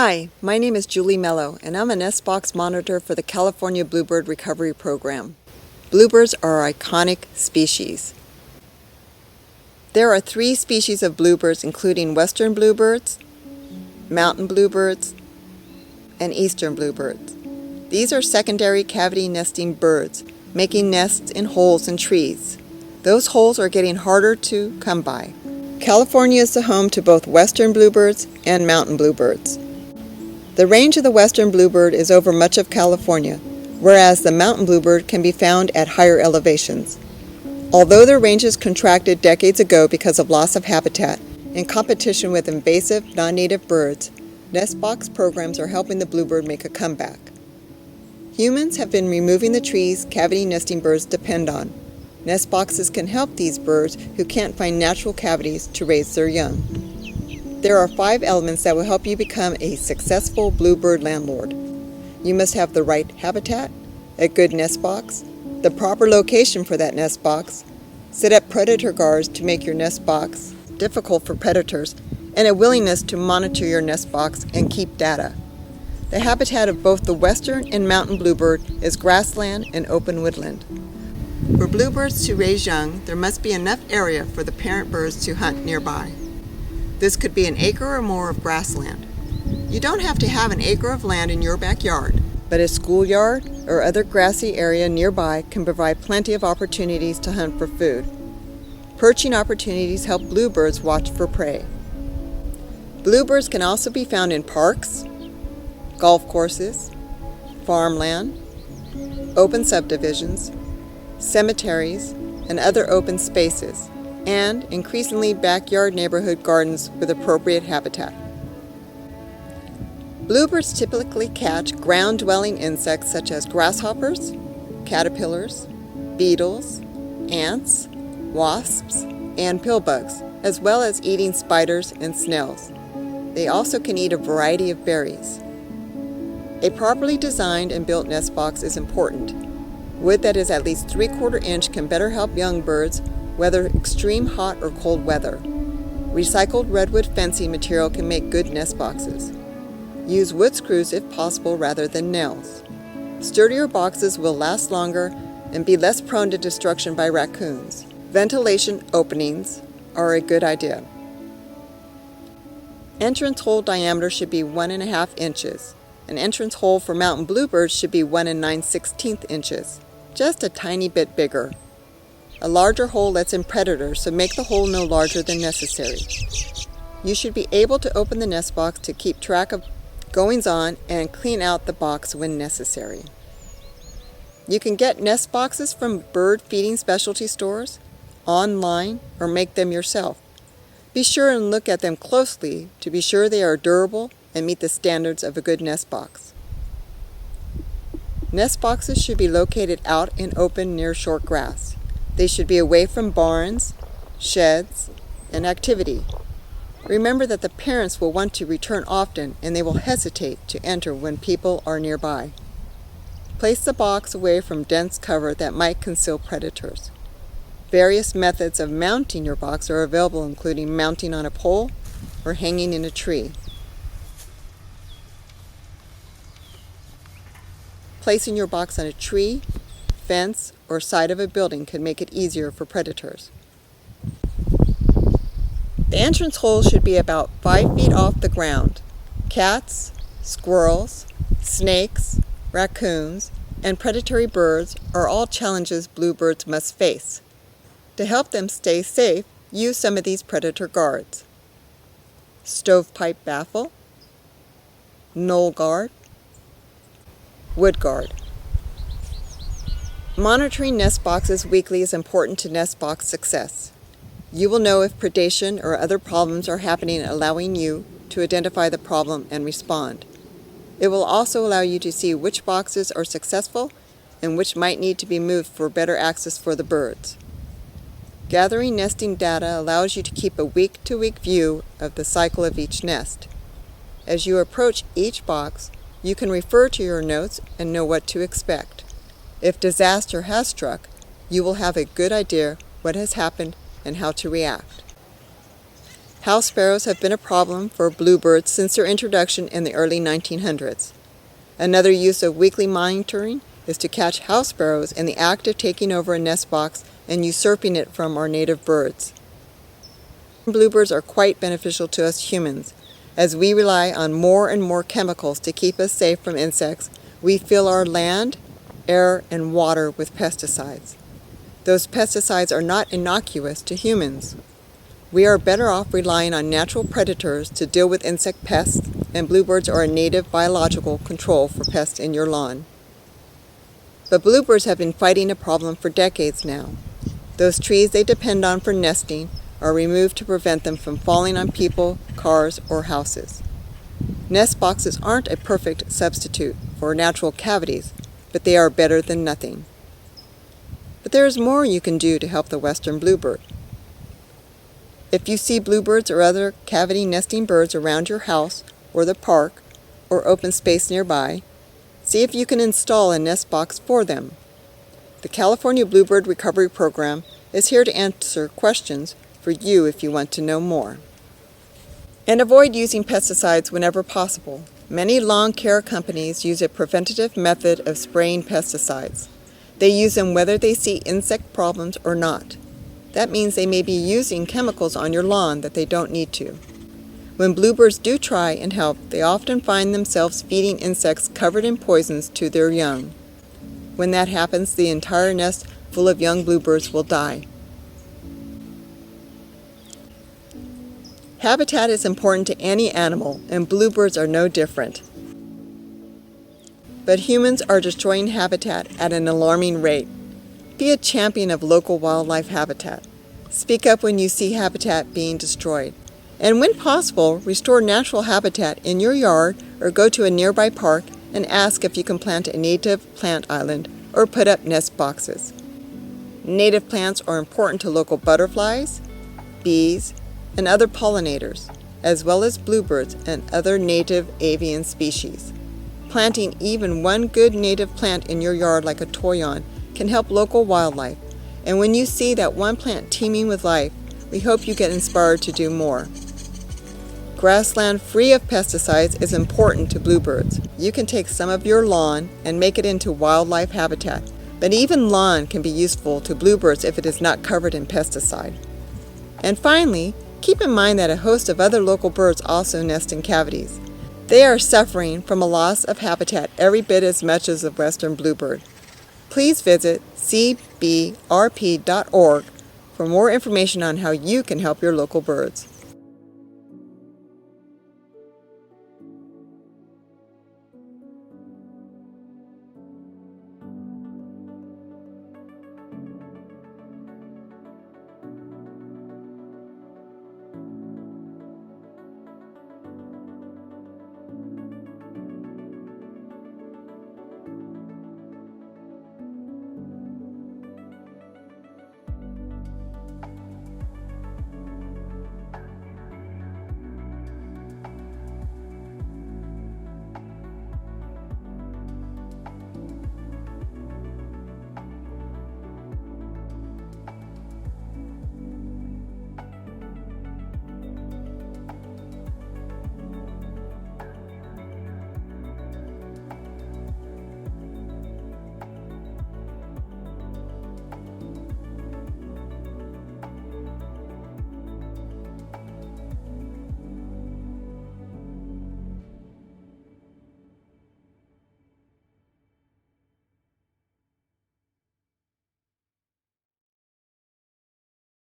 Hi, my name is Julie Mello, and I'm a nest box monitor for the California Bluebird Recovery Program. Bluebirds are an iconic species. There are 3 species of bluebirds, including western bluebirds, mountain bluebirds, and eastern bluebirds. These are secondary cavity nesting birds, making nests in holes in trees. Those holes are getting harder to come by. California is the home to both western bluebirds and mountain bluebirds. The range of the western bluebird is over much of California, whereas the mountain bluebird can be found at higher elevations. Although their ranges contracted decades ago because of loss of habitat, in competition with invasive, non-native birds, nest box programs are helping the bluebird make a comeback. Humans have been removing the trees cavity nesting birds depend on. Nest boxes can help these birds who can't find natural cavities to raise their young. There are 5 elements that will help you become a successful bluebird landlord. You must have the right habitat, a good nest box, the proper location for that nest box, set up predator guards to make your nest box difficult for predators, and a willingness to monitor your nest box and keep data. The habitat of both the western and mountain bluebird is grassland and open woodland. For bluebirds to raise young, there must be enough area for the parent birds to hunt nearby. This could be an acre or more of grassland. You don't have to have an acre of land in your backyard, but a schoolyard or other grassy area nearby can provide plenty of opportunities to hunt for food. Perching opportunities help bluebirds watch for prey. Bluebirds can also be found in parks, golf courses, farmland, open subdivisions, cemeteries, and other open spaces, and increasingly backyard neighborhood gardens with appropriate habitat. Bluebirds typically catch ground-dwelling insects such as grasshoppers, caterpillars, beetles, ants, wasps, and pillbugs, as well as eating spiders and snails. They also can eat a variety of berries. A properly designed and built nest box is important. Wood that is at least 3/4 inch can better help young birds weather extreme hot or cold weather. Recycled redwood fencing material can make good nest boxes. Use wood screws if possible rather than nails. Sturdier boxes will last longer and be less prone to destruction by raccoons. Ventilation openings are a good idea. Entrance hole diameter should be 1.5 inches. An entrance hole for mountain bluebirds should be 1 9/16 inches, just a tiny bit bigger. A larger hole lets in predators, so make the hole no larger than necessary. You should be able to open the nest box to keep track of goings-on and clean out the box when necessary. You can get nest boxes from bird feeding specialty stores, online, or make them yourself. Be sure and look at them closely to be sure they are durable and meet the standards of a good nest box. Nest boxes should be located out in open near short grass. They should be away from barns, sheds, and activity. Remember that the parents will want to return often and they will hesitate to enter when people are nearby. Place the box away from dense cover that might conceal predators. Various methods of mounting your box are available, including mounting on a pole or hanging in a tree. Placing your box on a tree, fence, or side of a building can make it easier for predators. The entrance hole should be about 5 feet off the ground. Cats, squirrels, snakes, raccoons, and predatory birds are all challenges bluebirds must face. To help them stay safe, use some of these predator guards: stovepipe baffle, knoll guard, wood guard. Monitoring nest boxes weekly is important to nest box success. You will know if predation or other problems are happening, allowing you to identify the problem and respond. It will also allow you to see which boxes are successful and which might need to be moved for better access for the birds. Gathering nesting data allows you to keep a week-to-week view of the cycle of each nest. As you approach each box, you can refer to your notes and know what to expect. If disaster has struck, you will have a good idea what has happened and how to react. House sparrows have been a problem for bluebirds since their introduction in the early 1900s. Another use of weekly monitoring is to catch house sparrows in the act of taking over a nest box and usurping it from our native birds. Bluebirds are quite beneficial to us humans. As we rely on more and more chemicals to keep us safe from insects, we fill our land, air, and water with pesticides. Those pesticides are not innocuous to humans. We are better off relying on natural predators to deal with insect pests, and bluebirds are a native biological control for pests in your lawn. But bluebirds have been fighting a problem for decades now. Those trees they depend on for nesting are removed to prevent them from falling on people, cars, or houses. Nest boxes aren't a perfect substitute for natural cavities, but they are better than nothing. But there is more you can do to help the western bluebird. If you see bluebirds or other cavity nesting birds around your house or the park or open space nearby, see if you can install a nest box for them. The California Bluebird Recovery Program is here to answer questions for you if you want to know more. And avoid using pesticides whenever possible. Many lawn care companies use a preventative method of spraying pesticides. They use them whether they see insect problems or not. That means they may be using chemicals on your lawn that they don't need to. When bluebirds do try and help, they often find themselves feeding insects covered in poisons to their young. When that happens, the entire nest full of young bluebirds will die. Habitat is important to any animal, and bluebirds are no different. But humans are destroying habitat at an alarming rate. Be a champion of local wildlife habitat. Speak up when you see habitat being destroyed. And when possible, restore natural habitat in your yard or go to a nearby park and ask if you can plant a native plant island or put up nest boxes. Native plants are important to local butterflies, bees, and other pollinators, as well as bluebirds and other native avian species. Planting even one good native plant in your yard like a toyon can help local wildlife, and when you see that one plant teeming with life, we hope you get inspired to do more. Grassland free of pesticides is important to bluebirds. You can take some of your lawn and make it into wildlife habitat, but even lawn can be useful to bluebirds if it is not covered in pesticide. And finally, keep in mind that a host of other local birds also nest in cavities. They are suffering from a loss of habitat every bit as much as the western bluebird. Please visit cbrp.org for more information on how you can help your local birds.